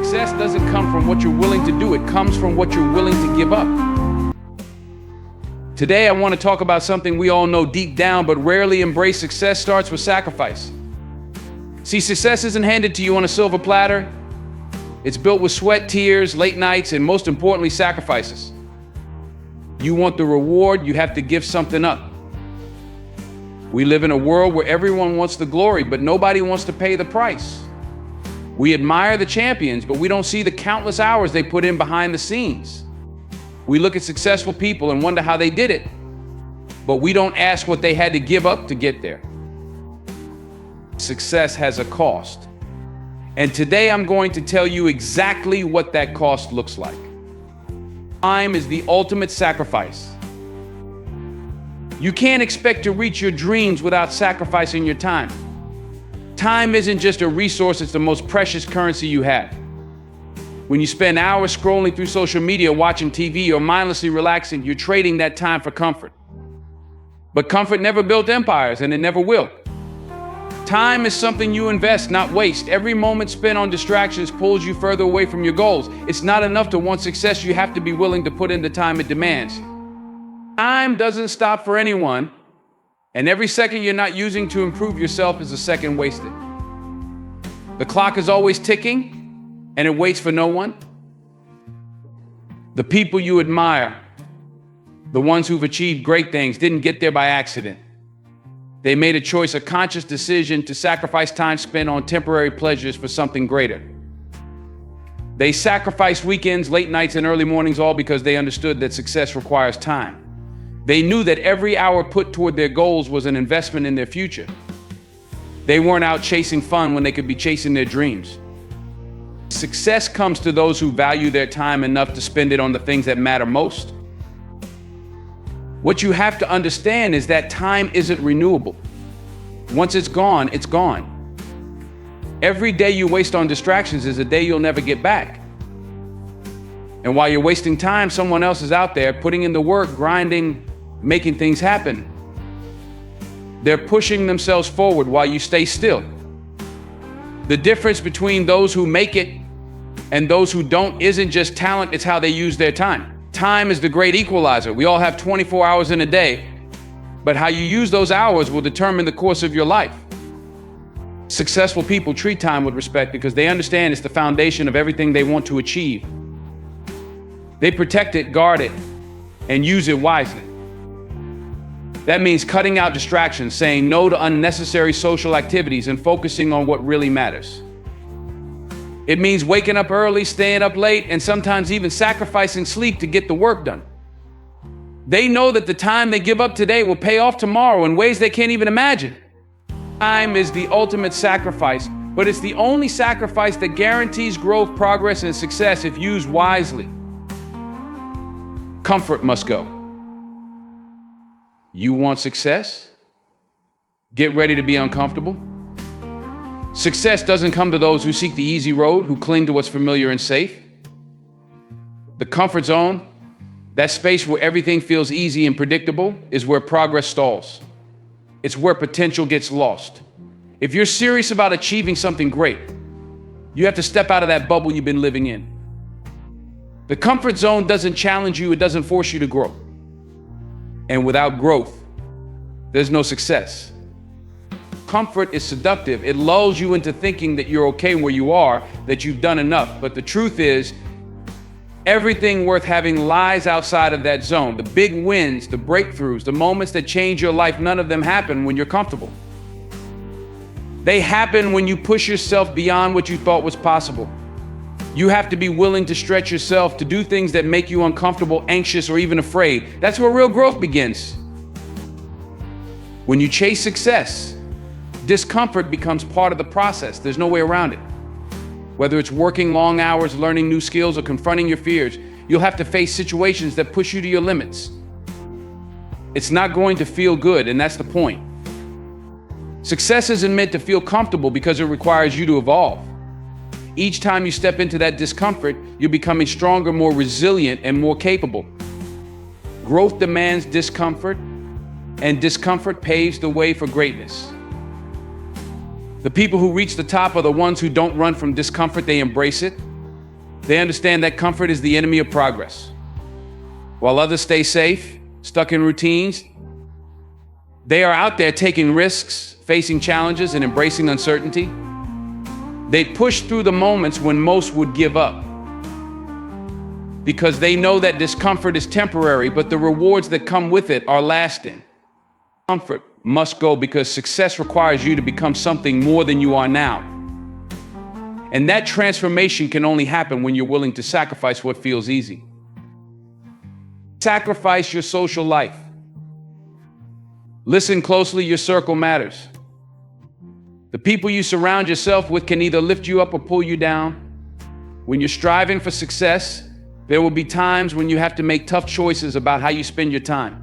Success doesn't come from what you're willing to do, it comes from what you're willing to give up. Today, I want to talk about something we all know deep down, but rarely embrace. Success starts with sacrifice. See, success isn't handed to you on a silver platter. It's built with sweat, tears, late nights, and most importantly, sacrifices. You want the reward, you have to give something up. We live in a world where everyone wants the glory, but nobody wants to pay the price. We admire the champions, but we don't see the countless hours they put in behind the scenes. We look at successful people and wonder how they did it, but we don't ask what they had to give up to get there. Success has a cost. And today I'm going to tell you exactly what that cost looks like. Time is the ultimate sacrifice. You can't expect to reach your dreams without sacrificing your time. Time isn't just a resource, it's the most precious currency you have. When you spend hours scrolling through social media, watching TV, or mindlessly relaxing, you're trading that time for comfort. But comfort never built empires, and it never will. Time is something you invest, not waste. Every moment spent on distractions pulls you further away from your goals. It's not enough to want success, you have to be willing to put in the time it demands. Time doesn't stop for anyone, and every second you're not using to improve yourself is a second wasted. The clock is always ticking, and it waits for no one. The people you admire, the ones who've achieved great things, didn't get there by accident. They made a choice, a conscious decision to sacrifice time spent on temporary pleasures for something greater. They sacrificed weekends, late nights, and early mornings, all because they understood that success requires time. They knew that every hour put toward their goals was an investment in their future. They weren't out chasing fun when they could be chasing their dreams. Success comes to those who value their time enough to spend it on the things that matter most. What you have to understand is that time isn't renewable. Once it's gone, it's gone. Every day you waste on distractions is a day you'll never get back. And while you're wasting time, someone else is out there putting in the work, grinding, making things happen. They're pushing themselves forward while you stay still. The difference between those who make it and those who don't isn't just talent, it's how they use their time. Time is the great equalizer. We all have 24 hours in a day, but how you use those hours will determine the course of your life. Successful people treat time with respect because they understand it's the foundation of everything they want to achieve. They protect it, guard it, and use it wisely. That means cutting out distractions, saying no to unnecessary social activities, and focusing on what really matters. It means waking up early, staying up late, and sometimes even sacrificing sleep to get the work done. They know that the time they give up today will pay off tomorrow in ways they can't even imagine. Time is the ultimate sacrifice, but it's the only sacrifice that guarantees growth, progress, and success if used wisely. Comfort must go. You want success? Get ready to be uncomfortable. Success doesn't come to those who seek the easy road, who cling to what's familiar and safe. The comfort zone, that space where everything feels easy and predictable, is where progress stalls. It's where potential gets lost. If you're serious about achieving something great, you have to step out of that bubble you've been living in. The comfort zone doesn't challenge you, it doesn't force you to grow. And without growth, there's no success. Comfort is seductive. It lulls you into thinking that you're okay where you are, that you've done enough. But the truth is, everything worth having lies outside of that zone. The big wins, the breakthroughs, the moments that change your life, none of them happen when you're comfortable. They happen when you push yourself beyond what you thought was possible. You have to be willing to stretch yourself, to do things that make you uncomfortable, anxious, or even afraid. That's where real growth begins. When you chase success, discomfort becomes part of the process. There's no way around it. Whether it's working long hours, learning new skills, or confronting your fears, you'll have to face situations that push you to your limits. It's not going to feel good, and that's the point. Success isn't meant to feel comfortable because it requires you to evolve. Each time you step into that discomfort, you're becoming stronger, more resilient, and more capable. Growth demands discomfort, and discomfort paves the way for greatness. The people who reach the top are the ones who don't run from discomfort, they embrace it. They understand that comfort is the enemy of progress. While others stay safe, stuck in routines, they are out there taking risks, facing challenges, and embracing uncertainty. They push through the moments when most would give up, because they know that discomfort is temporary, but the rewards that come with it are lasting. Comfort must go because success requires you to become something more than you are now. And that transformation can only happen when you're willing to sacrifice what feels easy. Sacrifice your social life. Listen closely, your circle matters. The people you surround yourself with can either lift you up or pull you down. When you're striving for success, there will be times when you have to make tough choices about how you spend your time.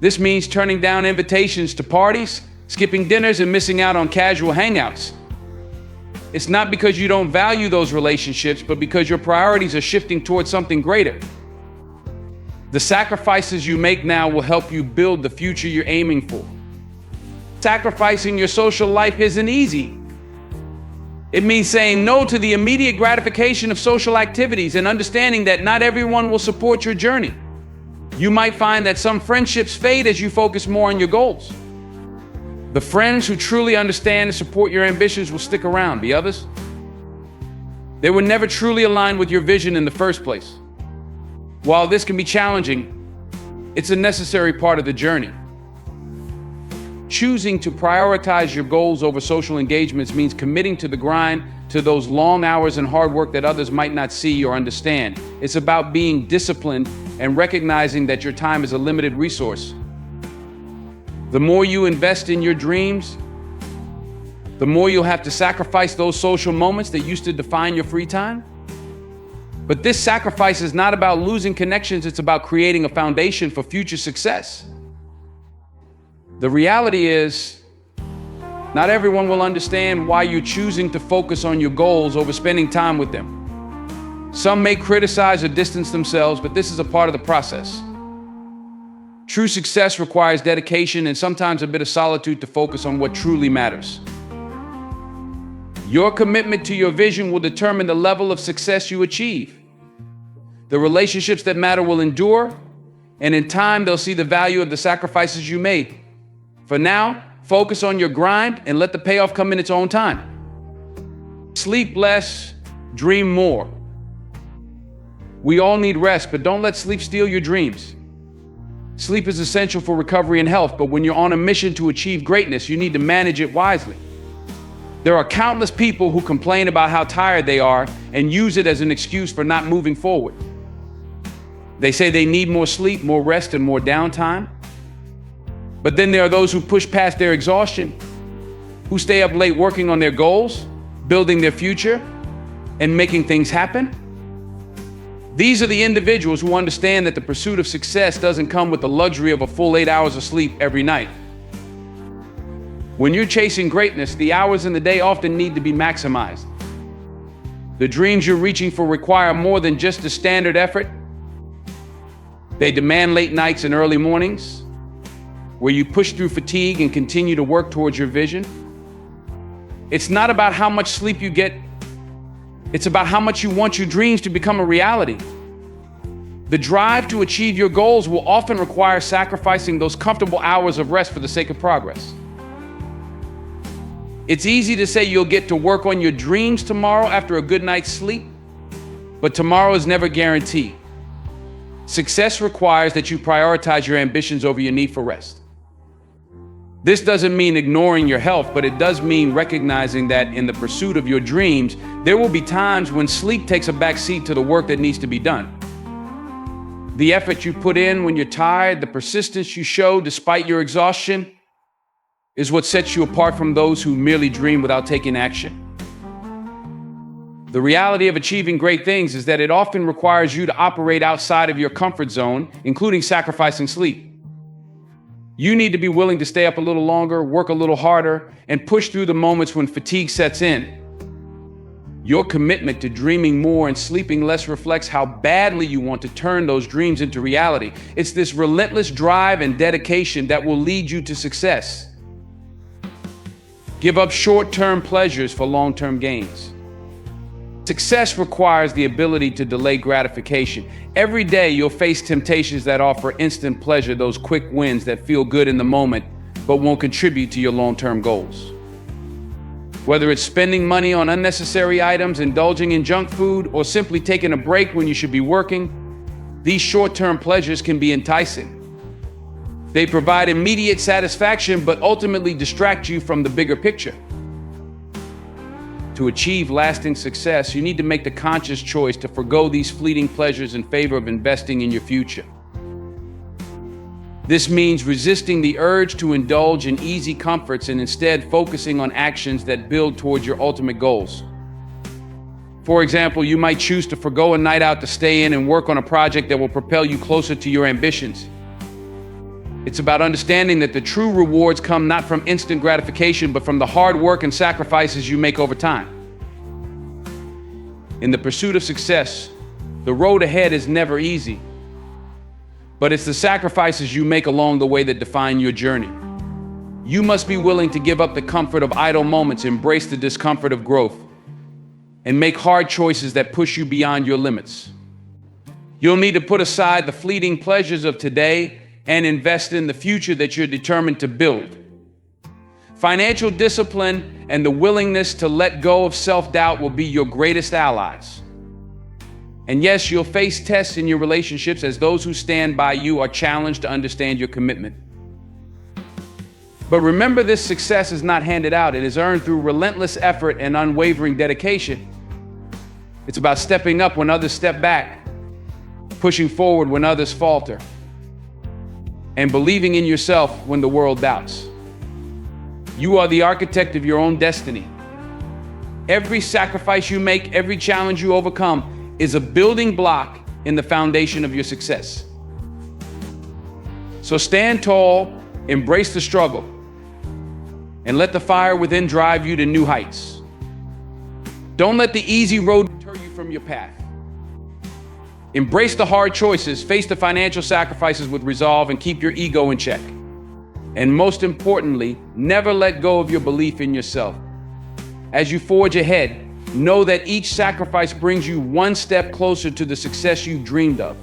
This means turning down invitations to parties, skipping dinners, and missing out on casual hangouts. It's not because you don't value those relationships, but because your priorities are shifting towards something greater. The sacrifices you make now will help you build the future you're aiming for. Sacrificing your social life isn't easy. It means saying no to the immediate gratification of social activities and understanding that not everyone will support your journey. You might find that some friendships fade as you focus more on your goals. The friends who truly understand and support your ambitions will stick around. The others, they were never truly aligned with your vision in the first place. While this can be challenging, it's a necessary part of the journey. Choosing to prioritize your goals over social engagements means committing to the grind, to those long hours and hard work that others might not see or understand. It's about being disciplined and recognizing that your time is a limited resource. The more you invest in your dreams, the more you'll have to sacrifice those social moments that used to define your free time. But this sacrifice is not about losing connections, it's about creating a foundation for future success. The reality is, not everyone will understand why you're choosing to focus on your goals over spending time with them. Some may criticize or distance themselves, but this is a part of the process. True success requires dedication and sometimes a bit of solitude to focus on what truly matters. Your commitment to your vision will determine the level of success you achieve. The relationships that matter will endure, and in time, they'll see the value of the sacrifices you made. For now, focus on your grind and let the payoff come in its own time. Sleep less, dream more. We all need rest, but don't let sleep steal your dreams. Sleep is essential for recovery and health, but when you're on a mission to achieve greatness, you need to manage it wisely. There are countless people who complain about how tired they are and use it as an excuse for not moving forward. They say they need more sleep, more rest, and more downtime. But then there are those who push past their exhaustion, who stay up late working on their goals, building their future, and making things happen. These are the individuals who understand that the pursuit of success doesn't come with the luxury of a full 8 hours of sleep every night. When you're chasing greatness, the hours in the day often need to be maximized. The dreams you're reaching for require more than just a standard effort. They demand late nights and early mornings, where you push through fatigue and continue to work towards your vision. It's not about how much sleep you get, it's about how much you want your dreams to become a reality. The drive to achieve your goals will often require sacrificing those comfortable hours of rest for the sake of progress. It's easy to say you'll get to work on your dreams tomorrow after a good night's sleep, but tomorrow is never guaranteed. Success requires that you prioritize your ambitions over your need for rest. This doesn't mean ignoring your health, but it does mean recognizing that in the pursuit of your dreams, there will be times when sleep takes a back seat to the work that needs to be done. The effort you put in when you're tired, the persistence you show despite your exhaustion, is what sets you apart from those who merely dream without taking action. The reality of achieving great things is that it often requires you to operate outside of your comfort zone, including sacrificing sleep. You need to be willing to stay up a little longer, work a little harder, and push through the moments when fatigue sets in. Your commitment to dreaming more and sleeping less reflects how badly you want to turn those dreams into reality. It's this relentless drive and dedication that will lead you to success. Give up short-term pleasures for long-term gains. Success requires the ability to delay gratification. Every day you'll face temptations that offer instant pleasure, those quick wins that feel good in the moment, but won't contribute to your long-term goals. Whether it's spending money on unnecessary items, indulging in junk food, or simply taking a break when you should be working, these short-term pleasures can be enticing. They provide immediate satisfaction, but ultimately distract you from the bigger picture. To achieve lasting success, you need to make the conscious choice to forgo these fleeting pleasures in favor of investing in your future. This means resisting the urge to indulge in easy comforts and instead focusing on actions that build towards your ultimate goals. For example, you might choose to forgo a night out to stay in and work on a project that will propel you closer to your ambitions. It's about understanding that the true rewards come not from instant gratification, but from the hard work and sacrifices you make over time. In the pursuit of success, the road ahead is never easy, but it's the sacrifices you make along the way that define your journey. You must be willing to give up the comfort of idle moments, embrace the discomfort of growth, and make hard choices that push you beyond your limits. You'll need to put aside the fleeting pleasures of today and invest in the future that you're determined to build. Financial discipline and the willingness to let go of self-doubt will be your greatest allies. And yes, you'll face tests in your relationships as those who stand by you are challenged to understand your commitment. But remember, this success is not handed out. It is earned through relentless effort and unwavering dedication. It's about stepping up when others step back, pushing forward when others falter, and believing in yourself when the world doubts. You are the architect of your own destiny. Every sacrifice you make, every challenge you overcome is a building block in the foundation of your success. So stand tall, embrace the struggle, and let the fire within drive you to new heights. Don't let the easy road deter you from your path. Embrace the hard choices, face the financial sacrifices with resolve, and keep your ego in check. And most importantly, never let go of your belief in yourself. As you forge ahead, know that each sacrifice brings you one step closer to the success you dreamed of.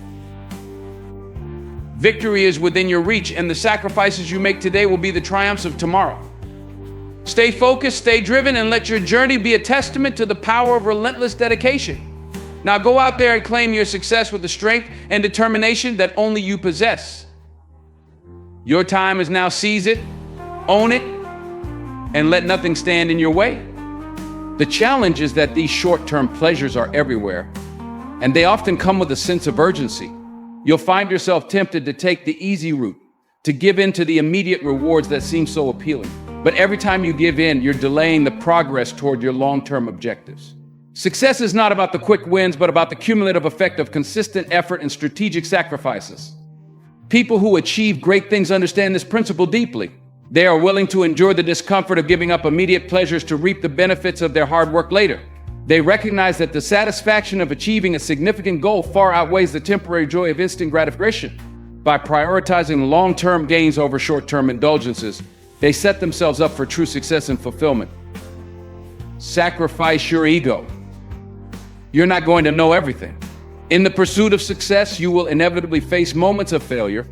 Victory is within your reach, and the sacrifices you make today will be the triumphs of tomorrow. Stay focused, stay driven, and let your journey be a testament to the power of relentless dedication. Now go out there and claim your success with the strength and determination that only you possess. Your time is now. Seize it, own it, and let nothing stand in your way. The challenge is that these short-term pleasures are everywhere, and they often come with a sense of urgency. You'll find yourself tempted to take the easy route, to give in to the immediate rewards that seem so appealing. But every time you give in, you're delaying the progress toward your long-term objectives. Success is not about the quick wins, but about the cumulative effect of consistent effort and strategic sacrifices. People who achieve great things understand this principle deeply. They are willing to endure the discomfort of giving up immediate pleasures to reap the benefits of their hard work later. They recognize that the satisfaction of achieving a significant goal far outweighs the temporary joy of instant gratification. By prioritizing long-term gains over short-term indulgences, they set themselves up for true success and fulfillment. Sacrifice your ego. You're not going to know everything. In the pursuit of success, you will inevitably face moments of failure,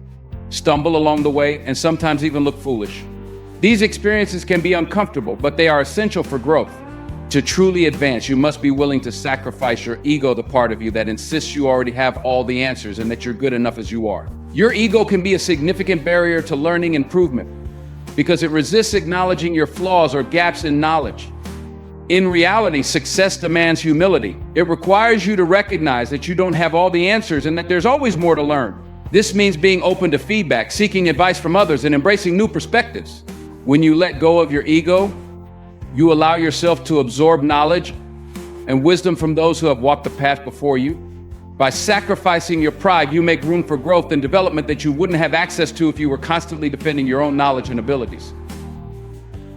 stumble along the way, and sometimes even look foolish. These experiences can be uncomfortable, but they are essential for growth. To truly advance, you must be willing to sacrifice your ego, the part of you that insists you already have all the answers and that you're good enough as you are. Your ego can be a significant barrier to learning and improvement because it resists acknowledging your flaws or gaps in knowledge. In reality, success demands humility. It requires you to recognize that you don't have all the answers and that there's always more to learn. This means being open to feedback, seeking advice from others, and embracing new perspectives. When you let go of your ego, you allow yourself to absorb knowledge and wisdom from those who have walked the path before you. By sacrificing your pride, you make room for growth and development that you wouldn't have access to if you were constantly defending your own knowledge and abilities.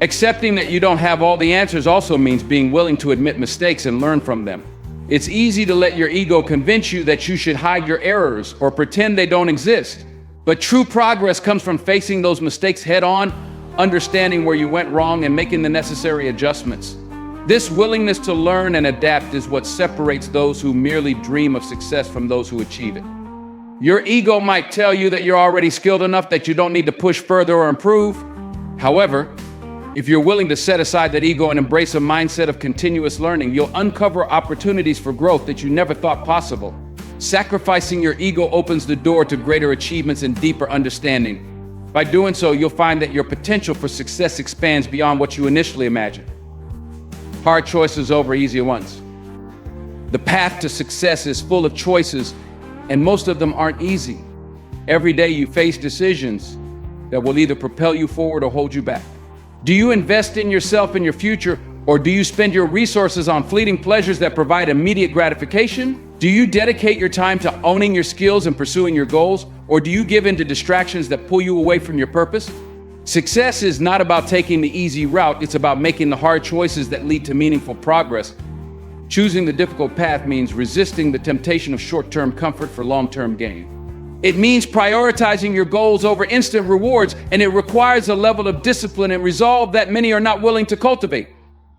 Accepting that you don't have all the answers also means being willing to admit mistakes and learn from them. It's easy to let your ego convince you that you should hide your errors or pretend they don't exist. But true progress comes from facing those mistakes head on, understanding where you went wrong, and making the necessary adjustments. This willingness to learn and adapt is what separates those who merely dream of success from those who achieve it. Your ego might tell you that you're already skilled enough that you don't need to push further or improve. However, if you're willing to set aside that ego and embrace a mindset of continuous learning, you'll uncover opportunities for growth that you never thought possible. Sacrificing your ego opens the door to greater achievements and deeper understanding. By doing so, you'll find that your potential for success expands beyond what you initially imagined. Hard choices over easier ones. The path to success is full of choices, and most of them aren't easy. Every day you face decisions that will either propel you forward or hold you back. Do you invest in yourself and your future, or do you spend your resources on fleeting pleasures that provide immediate gratification? Do you dedicate your time to owning your skills and pursuing your goals, or do you give in to distractions that pull you away from your purpose? Success is not about taking the easy route, it's about making the hard choices that lead to meaningful progress. Choosing the difficult path means resisting the temptation of short-term comfort for long-term gain. It means prioritizing your goals over instant rewards, and it requires a level of discipline and resolve that many are not willing to cultivate.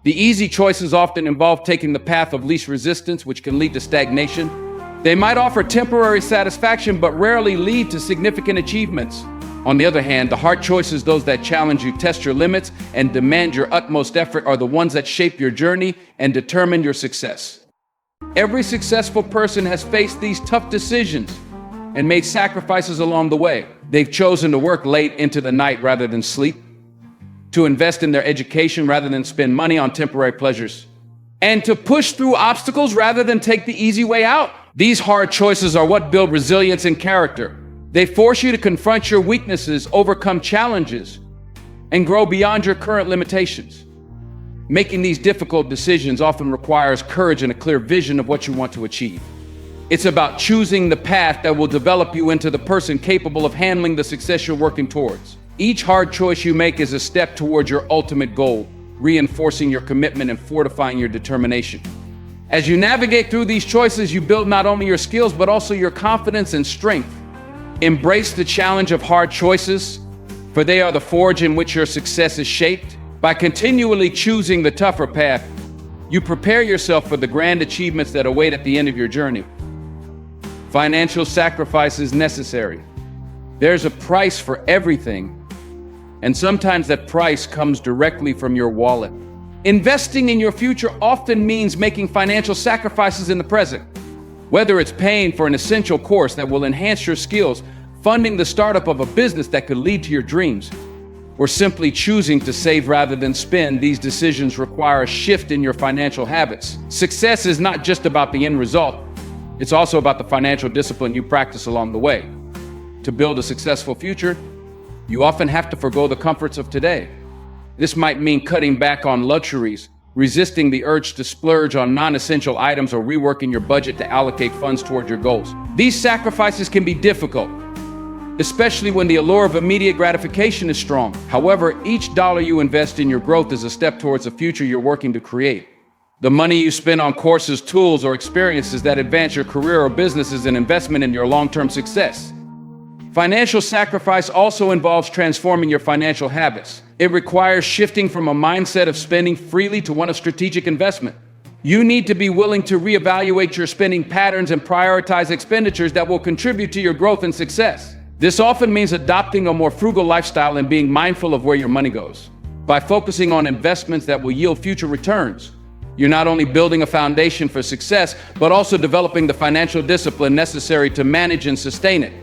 The easy choices often involve taking the path of least resistance, which can lead to stagnation. They might offer temporary satisfaction, but rarely lead to significant achievements. On the other hand, the hard choices, those that challenge you, test your limits, and demand your utmost effort, are the ones that shape your journey and determine your success. Every successful person has faced these tough decisions and made sacrifices along the way. They've chosen to work late into the night rather than sleep, to invest in their education rather than spend money on temporary pleasures, and to push through obstacles rather than take the easy way out. These hard choices are what build resilience and character. They force you to confront your weaknesses, overcome challenges, and grow beyond your current limitations. Making these difficult decisions often requires courage and a clear vision of what you want to achieve. It's about choosing the path that will develop you into the person capable of handling the success you're working towards. Each hard choice you make is a step towards your ultimate goal, reinforcing your commitment and fortifying your determination. As you navigate through these choices, you build not only your skills, but also your confidence and strength. Embrace the challenge of hard choices, for they are the forge in which your success is shaped. By continually choosing the tougher path, you prepare yourself for the grand achievements that await at the end of your journey. Financial sacrifice is necessary. There's a price for everything, and sometimes that price comes directly from your wallet. Investing in your future often means making financial sacrifices in the present. Whether it's paying for an essential course that will enhance your skills, funding the startup of a business that could lead to your dreams, or simply choosing to save rather than spend, these decisions require a shift in your financial habits. Success is not just about the end result, it's also about the financial discipline you practice along the way. To build a successful future, you often have to forgo the comforts of today. This might mean cutting back on luxuries, resisting the urge to splurge on non-essential items, or reworking your budget to allocate funds toward your goals. These sacrifices can be difficult, especially when the allure of immediate gratification is strong. However, each dollar you invest in your growth is a step towards a future you're working to create. The money you spend on courses, tools, or experiences that advance your career or business is an investment in your long-term success. Financial sacrifice also involves transforming your financial habits. It requires shifting from a mindset of spending freely to one of strategic investment. You need to be willing to reevaluate your spending patterns and prioritize expenditures that will contribute to your growth and success. This often means adopting a more frugal lifestyle and being mindful of where your money goes. By focusing on investments that will yield future returns, you're not only building a foundation for success, but also developing the financial discipline necessary to manage and sustain it.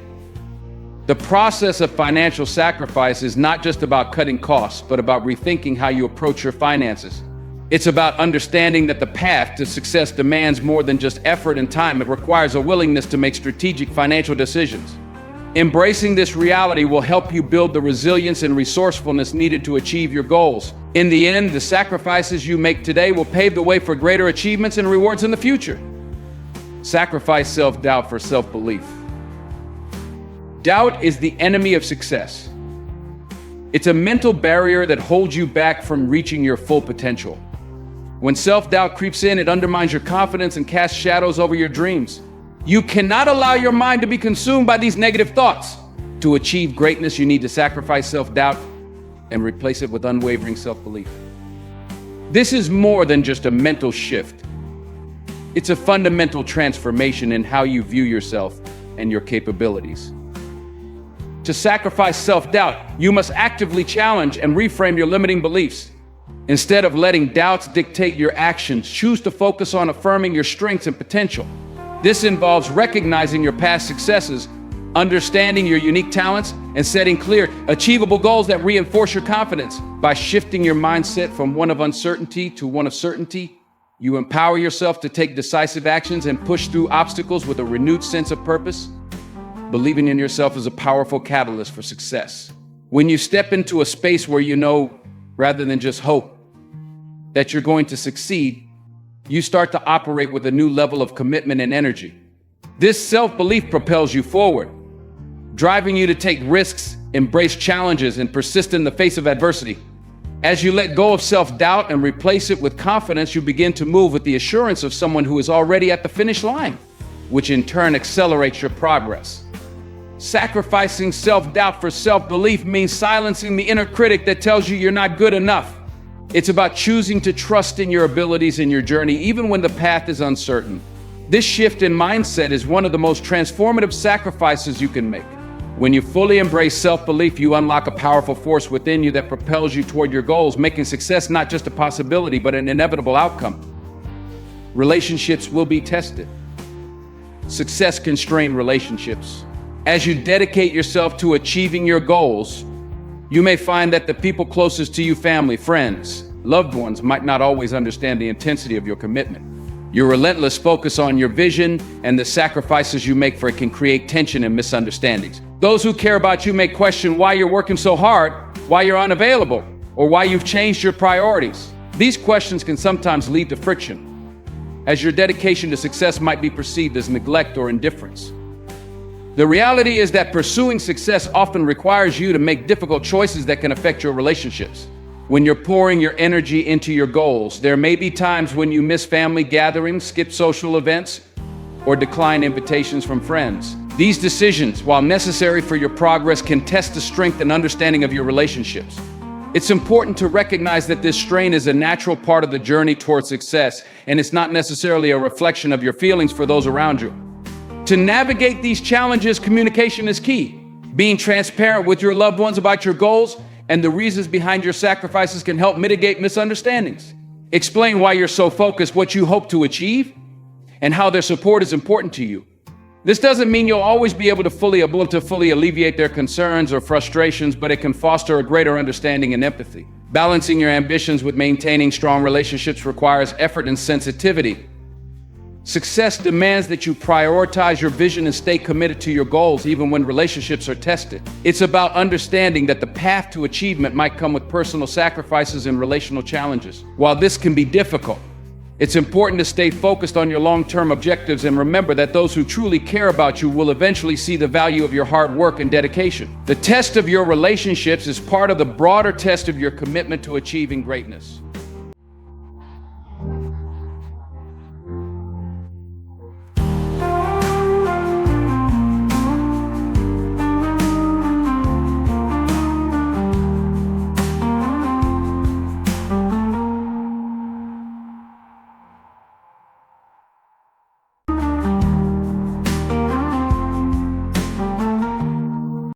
The process of financial sacrifice is not just about cutting costs, but about rethinking how you approach your finances. It's about understanding that the path to success demands more than just effort and time. It requires a willingness to make strategic financial decisions. Embracing this reality will help you build the resilience and resourcefulness needed to achieve your goals. In the end, the sacrifices you make today will pave the way for greater achievements and rewards in the future. Sacrifice self-doubt for self-belief. Doubt is the enemy of success. It's a mental barrier that holds you back from reaching your full potential. When self-doubt creeps in, it undermines your confidence and casts shadows over your dreams. You cannot allow your mind to be consumed by these negative thoughts. To achieve greatness, you need to sacrifice self-doubt and replace it with unwavering self-belief. This is more than just a mental shift. It's a fundamental transformation in how you view yourself and your capabilities. To sacrifice self-doubt, you must actively challenge and reframe your limiting beliefs. Instead of letting doubts dictate your actions, choose to focus on affirming your strengths and potential. This involves recognizing your past successes, understanding your unique talents, and setting clear, achievable goals that reinforce your confidence. By shifting your mindset from one of uncertainty to one of certainty, you empower yourself to take decisive actions and push through obstacles with a renewed sense of purpose. Believing in yourself is a powerful catalyst for success. When you step into a space where you know, rather than just hope, that you're going to succeed, you start to operate with a new level of commitment and energy. This self-belief propels you forward, driving you to take risks, embrace challenges, and persist in the face of adversity. As you let go of self-doubt and replace it with confidence, you begin to move with the assurance of someone who is already at the finish line, which in turn accelerates your progress. Sacrificing self-doubt for self-belief means silencing the inner critic that tells you you're not good enough. It's about choosing to trust in your abilities and your journey, even when the path is uncertain. This shift in mindset is one of the most transformative sacrifices you can make. When you fully embrace self-belief, you unlock a powerful force within you that propels you toward your goals, making success not just a possibility, but an inevitable outcome. Relationships will be tested. Success can strain relationships. As you dedicate yourself to achieving your goals, you may find that the people closest to you, family, friends, loved ones, might not always understand the intensity of your commitment. Your relentless focus on your vision and the sacrifices you make for it can create tension and misunderstandings. Those who care about you may question why you're working so hard, why you're unavailable, or why you've changed your priorities. These questions can sometimes lead to friction, as your dedication to success might be perceived as neglect or indifference. The reality is that pursuing success often requires you to make difficult choices that can affect your relationships. When you're pouring your energy into your goals, there may be times when you miss family gatherings, skip social events, or decline invitations from friends. These decisions, while necessary for your progress, can test the strength and understanding of your relationships. It's important to recognize that this strain is a natural part of the journey toward success, and it's not necessarily a reflection of your feelings for those around you. To navigate these challenges, communication is key. Being transparent with your loved ones about your goals and the reasons behind your sacrifices can help mitigate misunderstandings. Explain why you're so focused, what you hope to achieve, and how their support is important to you. This doesn't mean you'll always be able to fully alleviate their concerns or frustrations, but it can foster a greater understanding and empathy. Balancing your ambitions with maintaining strong relationships requires effort and sensitivity. Success demands that you prioritize your vision and stay committed to your goals even when relationships are tested. It's about understanding that the path to achievement might come with personal sacrifices and relational challenges. While this can be difficult, it's important to stay focused on your long-term objectives and remember that those who truly care about you will eventually see the value of your hard work and dedication. The test of your relationships is part of the broader test of your commitment to achieving greatness.